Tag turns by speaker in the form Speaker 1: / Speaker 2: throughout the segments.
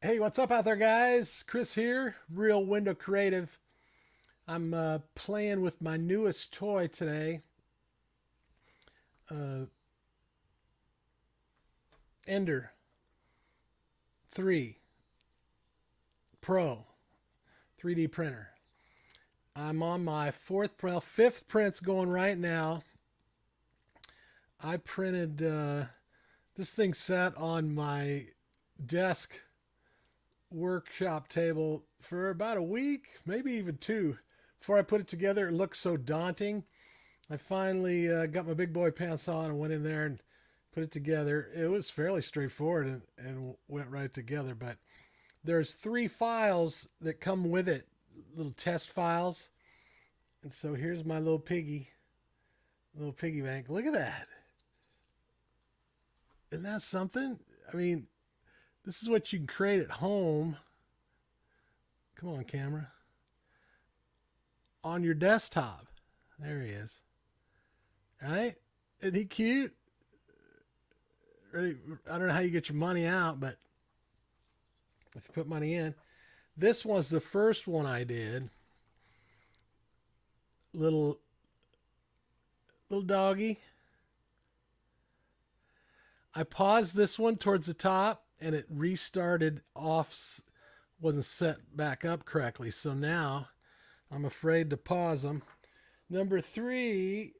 Speaker 1: Hey, what's up out there, guys? Chris here, Real Window Creative. I'm playing with my newest toy today, uh, Ender 3 Pro 3D printer. I'm on my fifth print's going right now. I printed this thing sat on my desk workshop table for about a week, maybe even two. Before I put it together, it looked so daunting. I finally got my big boy pants on and went in there and put it together. It was fairly straightforward and went right together. But there's three files that come with it, little test files. And so here's my little piggy bank. Look at that. Isn't that something? I mean, this is what you can create at home. Come on, camera. On your desktop. There he is. Right? Isn't he cute? Really, I don't know how you get your money out, but if you put money in, this was the first one I did. Little doggy. I paused this one towards the top, and it restarted off. Wasn't set back up correctly, so now I'm afraid to pause them. Number three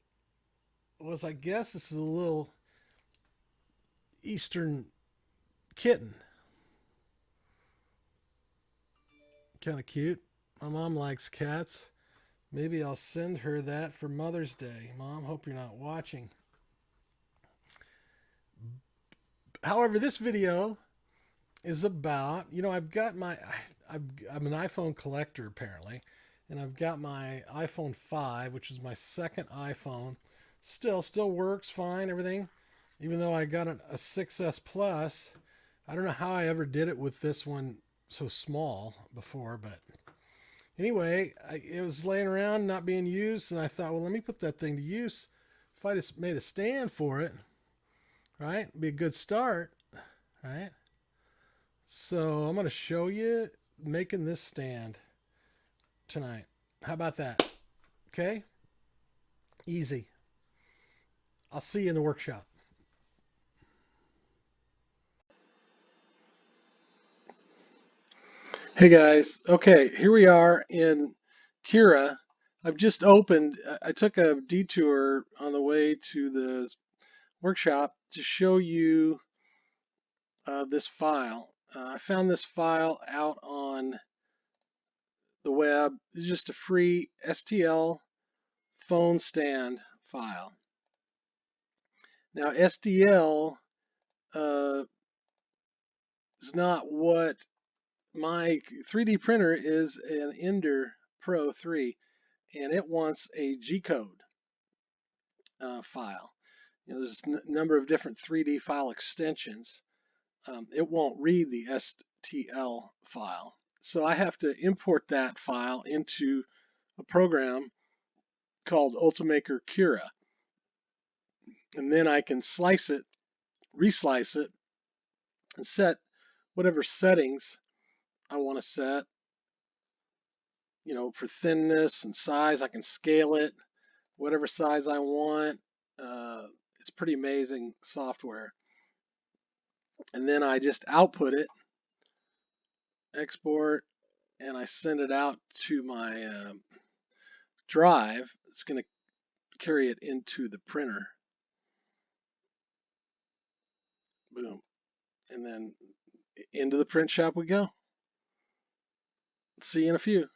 Speaker 1: was, I guess, this is a little Eastern kitten. Kind of cute. My mom likes cats. Maybe I'll send her that for Mother's Day. Mom, hope you're not watching. However, this video is about, I've got I'm an iPhone collector apparently, and I've got my iPhone 5, which is my second iPhone. Still works fine, everything. Even though I got a 6S Plus, I don't know how I ever did it with this one so small before, but anyway, it was laying around not being used, and I thought, well, let me put that thing to use. If I just made a stand for it, right, it'd be a good start, right? So I'm going to show you making this stand tonight. How about that? Okay? Easy. I'll see you in the workshop. Hey guys. Okay, here we are in Kira. I've just opened, I took a detour on the way to the workshop to show you this file. I found this file out on the web. It's just a free STL phone stand file. Now, STL is not what my 3D printer is. An Ender Pro 3, and it wants a G-code file. There's a number of different 3D file extensions. It won't read the STL file. So I have to import that file into a program called Ultimaker Cura. And then I can slice it, reslice it, and set whatever settings I want to set. For thinness and size, I can scale it whatever size I want. It's pretty amazing software. And then I just output it, export, and I send it out to my drive. It's going to carry it into the printer. Boom. And then into the print shop we go. See you in a few.